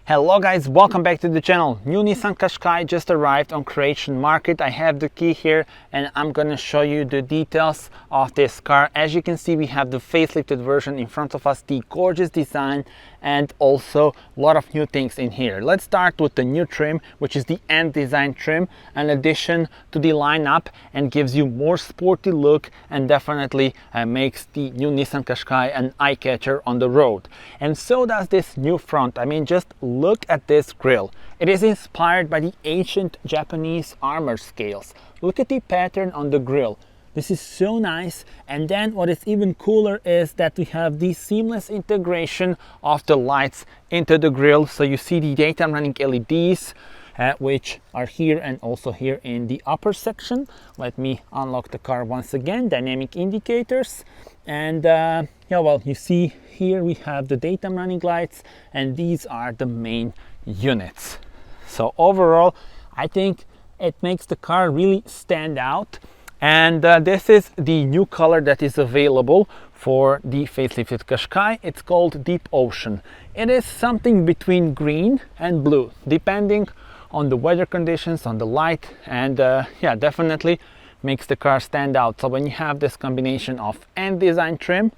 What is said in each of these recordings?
Hello guys, welcome back to the channel. New Nissan Qashqai just arrived on Croatian market. I have the key here and I'm gonna show you the details of this car. As you can see, we have the facelifted version in front of us, the gorgeous design, and also a lot of new things in here. Let's start with the new trim, which is the N design trim, an addition to the lineup and gives you more sporty look and definitely makes the new Nissan Qashqai an eye catcher on the road. And so does this new front. I mean, just look at this grille. It is inspired by the ancient Japanese armor scales. Look at the pattern on the grille. This is so nice. And then what is even cooler is that we have the seamless integration of the lights into the grille. So you see the daytime running LEDs, which are here and also here in the upper section. Let me unlock the car once again. Dynamic indicators. And you see here we have the daytime running lights, and these are the main units. So overall, I think it makes the car really stand out. And this is the new color that is available for the facelifted Qashqai. It's called Deep Ocean. It is something between green and blue, depending on the weather conditions, on the light, and definitely makes the car stand out. So when you have this combination of N design trim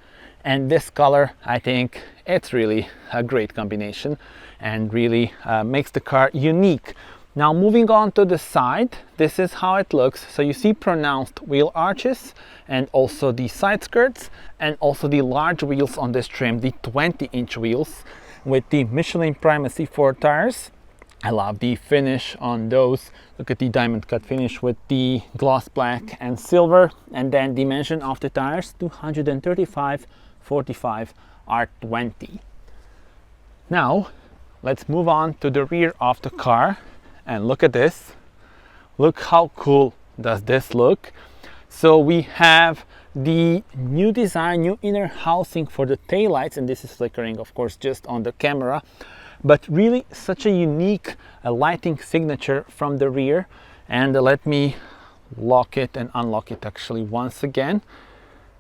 and this color, I think it's really a great combination and really makes the car unique. Now moving on to the side, this is how it looks. So you see pronounced wheel arches and also the side skirts and also the large wheels on this trim, the 20-inch wheels with the Michelin Primacy 4 tires. I love the finish on those. Look at the diamond cut finish with the gloss black and silver. And then dimension of the tires, 235 45 R20. Now let's move on to the rear of the car and look at this. Look how cool does this look. So we have the new design, new inner housing for the taillights, and this is flickering of course just on the camera, but really such a unique lighting signature from the rear. And let me lock it and unlock it actually once again.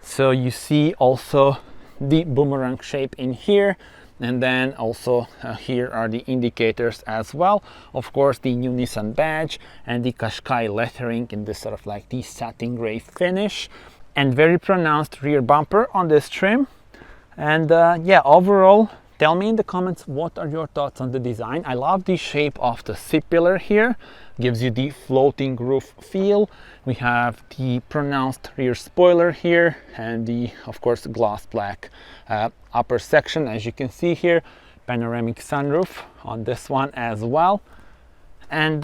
So you see also the boomerang shape in here, and then also here are the indicators as well. Of course, the new Nissan badge and the Qashqai lettering in this sort of like the satin gray finish, and very pronounced rear bumper on this trim. And overall, tell me in the comments, what are your thoughts on the design? I love the shape of the C-pillar here. Gives you the floating roof feel. We have the pronounced rear spoiler here and the, of course, gloss black upper section. As you can see here, panoramic sunroof on this one as well. And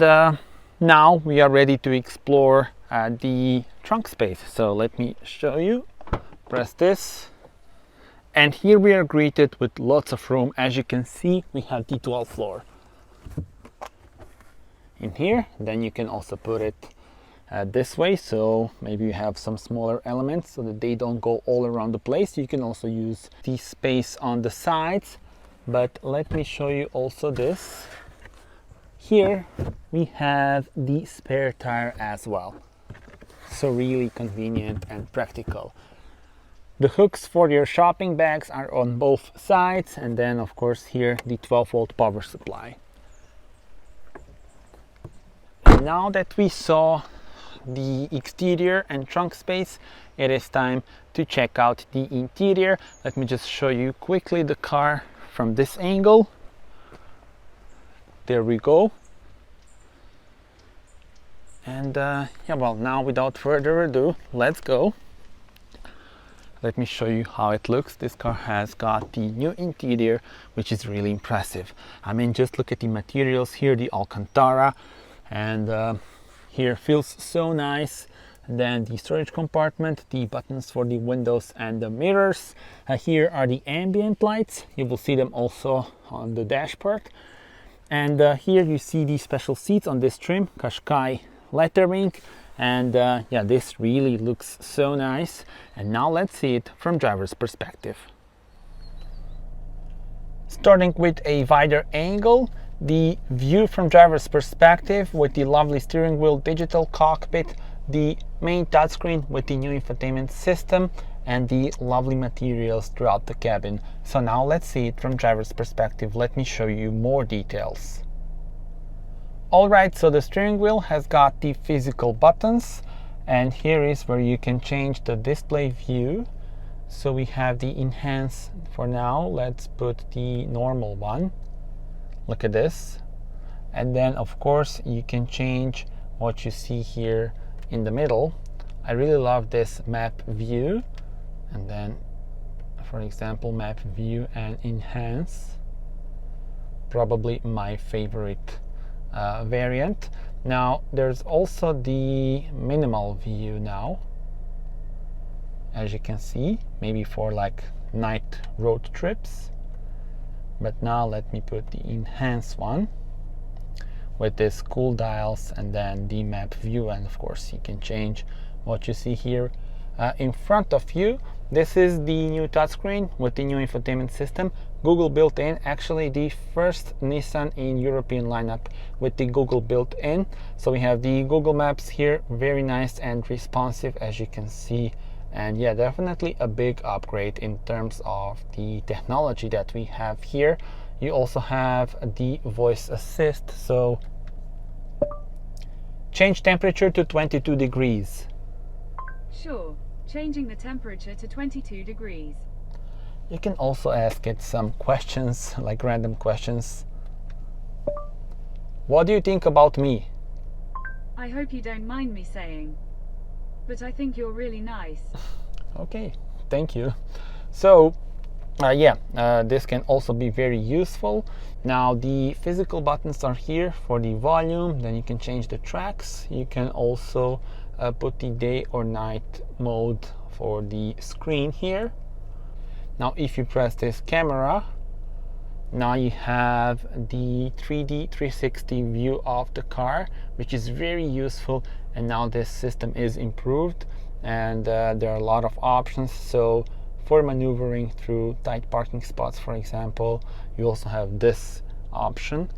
now we are ready to explore the trunk space. So let me show you. Press this. And here we are greeted with lots of room. As you can see, we have the 12th floor in here. Then you can also put it this way, so maybe you have some smaller elements so that they don't go all around the place. You can also use the space on the sides, but let me show you also this. Here we have the spare tire as well, so really convenient and practical. The hooks for your shopping bags are on both sides, and then of course here the 12-volt power supply. And now that we saw the exterior and trunk space, it is time to check out the interior. Let me just show you quickly the car from this angle. There we go. And now without further ado, let's go. Let me show you how it looks. This car has got the new interior, which is really impressive. I mean, just look at the materials here, the Alcantara, and here feels so nice. And then the storage compartment, the buttons for the windows and the mirrors. Here are the ambient lights. You will see them also on the dashboard. And here you see the special seats on this trim, Qashqai lettering. And this really looks so nice. And now let's see it from driver's perspective. Starting with a wider angle, the view from driver's perspective with the lovely steering wheel, digital cockpit, the main touchscreen with the new infotainment system, and the lovely materials throughout the cabin. So now let's see it from driver's perspective. Let me show you more details. Alright, so the steering wheel has got the physical buttons, and here is where you can change the display view. So we have the enhance for now. Let's put the normal one. Look at this. And then of course you can change what you see here in the middle. I really love this map view, and then for example map view and enhance, probably my favorite variant. Now there's also the minimal view now, as you can see, maybe for like night road trips. But now let me put the enhance one with this cool dials and then the map view, and of course you can change what you see here in front of you. This is the new touchscreen with the new infotainment system, Google built-in, actually the first Nissan in European lineup with the Google built-in. So we have the Google Maps here, very nice and responsive as you can see, and yeah, definitely a big upgrade in terms of the technology that we have here. You also have the voice assist, so change temperature to 22 degrees. Sure. Changing the temperature to 22 degrees. You can also ask it some questions, like random questions. What do you think about me? I hope you don't mind me saying, but I think you're really nice. Okay, thank you. So this can also be very useful. Now the physical buttons are here for the volume, then you can change the tracks. You can also put the day or night mode for the screen here. Now if you press this camera, now you have the 3D 360 view of the car, which is very useful. And now this system is improved, and there are a lot of options. So for maneuvering through tight parking spots, for example, you also have this option,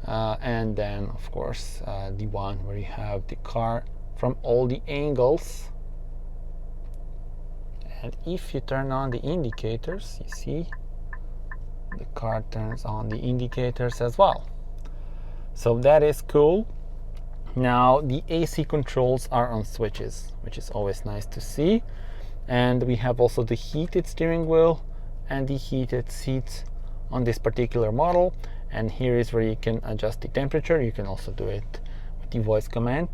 and then of course the one where you have the car from all the angles. And if you turn on the indicators, you see the car turns on the indicators as well. So that is cool. Now the AC controls are on switches, which is always nice to see. And we have also the heated steering wheel and the heated seats on this particular model. And here is where you can adjust the temperature. You can also do it with the voice command.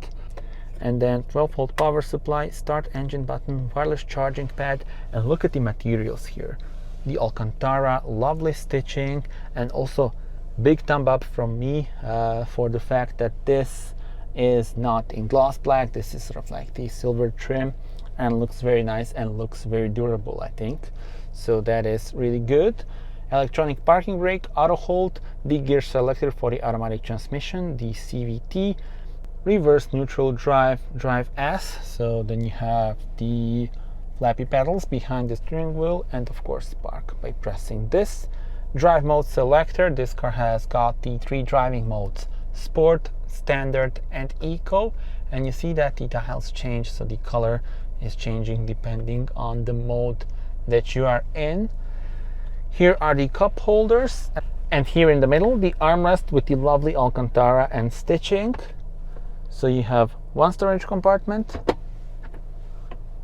And then 12-volt power supply, start engine button, wireless charging pad, and look at the materials here. The Alcantara, lovely stitching, and also big thumb up from me for the fact that this is not in gloss black. This is sort of like the silver trim, and looks very nice and looks very durable, I think. So that is really good. Electronic parking brake, auto hold, the gear selector for the automatic transmission, the CVT, reverse neutral drive, drive S. So then you have the flappy pedals behind the steering wheel, and of course park by pressing this. Drive mode selector, this car has got the 3 driving modes: Sport, Standard and Eco, and you see that the dials change, so the color is changing depending on the mode that you are in. Here are the cup holders, and here in the middle the armrest with the lovely Alcantara and stitching. So you have one storage compartment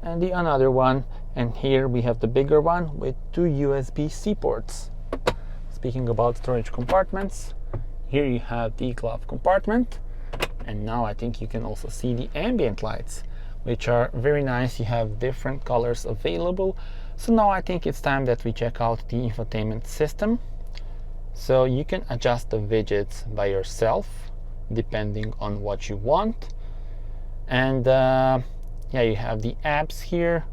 and the another one, and here we have the bigger one with 2 USB-C ports. Speaking about storage compartments, here you have the glove compartment, and now I think you can also see the ambient lights, which are very nice. You have different colors available. So now I think it's time that we check out the infotainment system. So you can adjust the widgets by yourself depending on what you want. And yeah, you have the apps here,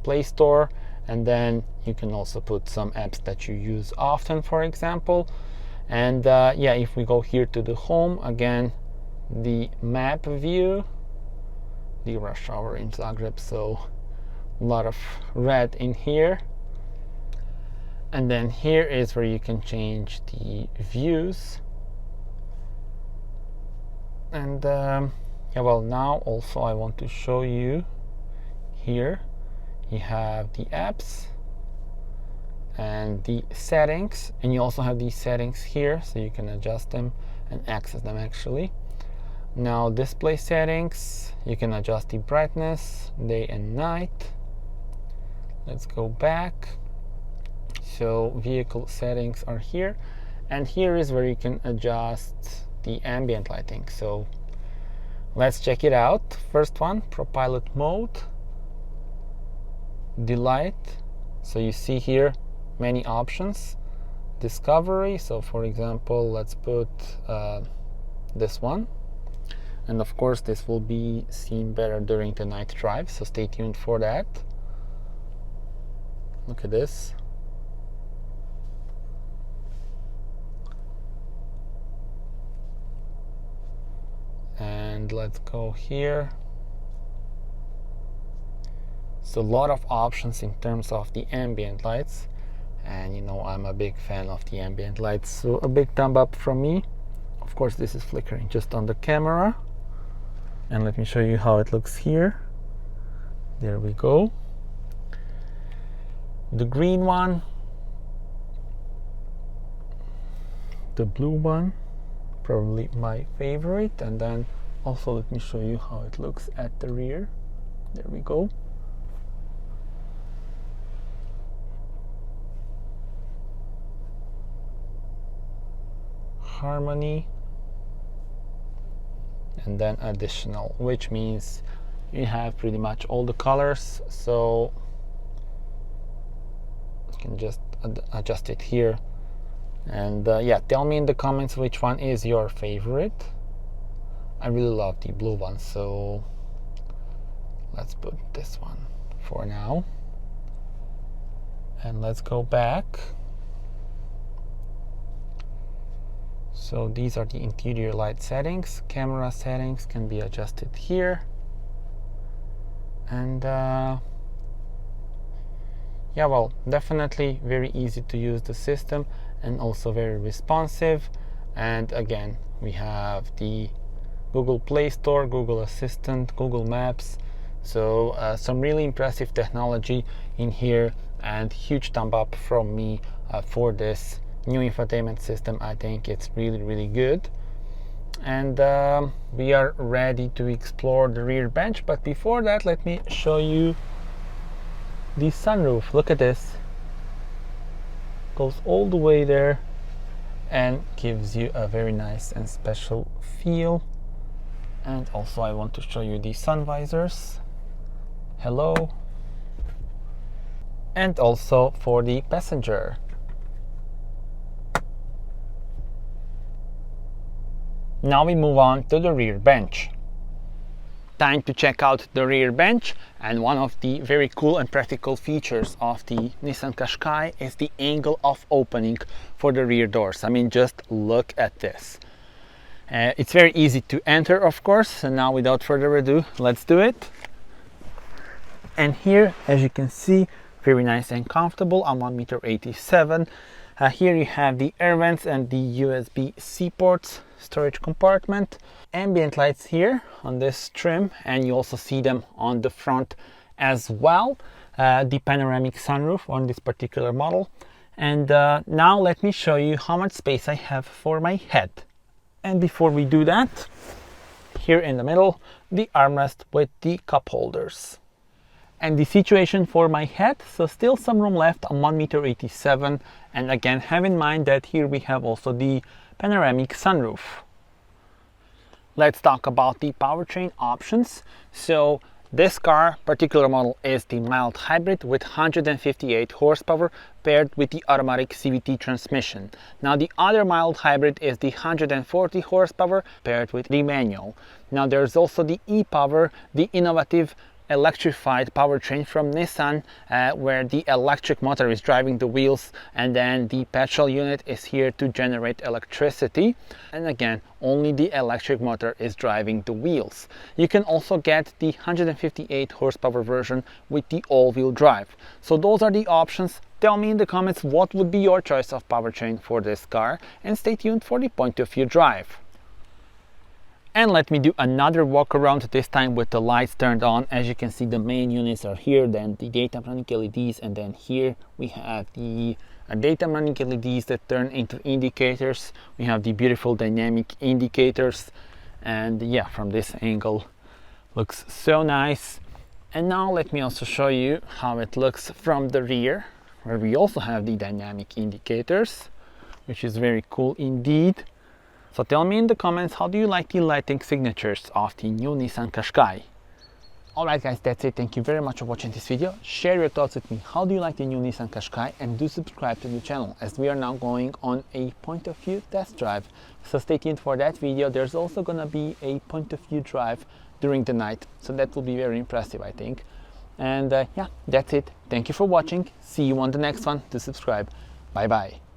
Play Store, and then you can also put some apps that you use often, for example. And yeah, if we go here to the home, again, the map view, the rush hour in Zagreb, so a lot of red in here. And then here is where you can change the views. And yeah, well, now also I want to show you here, You have the apps and the settings, and you also have these settings here, so you can adjust them and access them actually. Now display settings, you can adjust the brightness, day and night. Let's go back. So vehicle settings are here, and here is where you can adjust the ambient lighting. So let's check it out. First one, ProPilot mode, the light. So you see here many options. Discovery, so for example, let's put this one, and of course this will be seen better during the night drive, so stay tuned for that. Look at this. And let's go here. So a lot of options in terms of the ambient lights, and you know I'm a big fan of the ambient lights, so a big thumb up from me. Of course this is flickering just on the camera, and let me show you how it looks here. There we go. The green one, the blue one, probably my favorite, and then also let me show you how it looks at the rear. There we go. Harmony, and then additional, which means you have pretty much all the colors, so you can just adjust it here. And yeah, tell me in the comments which one is your favorite. I really love the blue one, so let's put this one for now, and let's go back. So these are the interior light settings. Camera settings can be adjusted here, and yeah, well, definitely very easy to use the system, and also very responsive. And again, we have the Google Play Store, Google Assistant, Google Maps, so some really impressive technology in here, and huge thumb up from me for this new infotainment system. I think it's really good. And we are ready to explore the rear bench, but before that let me show you the sunroof. Look at this, goes all the way there and gives you a very nice and special feel. And also I want to show you the sun visors. Hello. And also for the passenger. Now we move on to the rear bench. Time to check out the rear bench, and one of the very cool and practical features of the Nissan Qashqai is the angle of opening for the rear doors. I mean, just look at this. It's very easy to enter, of course, and now without further ado, let's do it. And here, as you can see, very nice and comfortable. I'm 1.87 m. Here you have the air vents and the USB-C ports, storage compartment, ambient lights here on this trim, and you also see them on the front as well. The panoramic sunroof on this particular model. And now let me show you how much space I have for my head. And before we do that, here in the middle, the armrest with the cup holders. And the situation for my head, so still some room left. I'm 1.87 m, and again have in mind that here we have also the panoramic sunroof. Let's talk about the powertrain options. So this particular model is the mild hybrid with 158 horsepower paired with the automatic CVT transmission. Now the other mild hybrid is the 140 horsepower paired with the manual. Now there's also the e-Power, the innovative electrified powertrain from Nissan, where the electric motor is driving the wheels, and then the petrol unit is here to generate electricity, and again only the electric motor is driving the wheels. You can also get the 158 horsepower version with the all-wheel drive. So those are the options. Tell me in the comments what would be your choice of powertrain for this car, and stay tuned for the point of view drive. And let me do another walk around, this time with the lights turned on. As you can see, the main units are here, then the daytime running LEDs, and then here we have the daytime running LEDs that turn into indicators. We have the beautiful dynamic indicators, and yeah, from this angle looks so nice. And now let me also show you how it looks from the rear, where we also have the dynamic indicators, which is very cool indeed. So tell me in the comments, how do you like the lighting signatures of the new Nissan Qashqai? Alright guys, that's it. Thank you very much for watching this video. Share your thoughts with me. How do you like the new Nissan Qashqai? And do subscribe to the channel, as we are now going on a point of view test drive. So stay tuned for that video. There's also gonna be a point of view drive during the night, so that will be very impressive, I think. And yeah, that's it. Thank you for watching. See you on the next one. Do subscribe. Bye bye.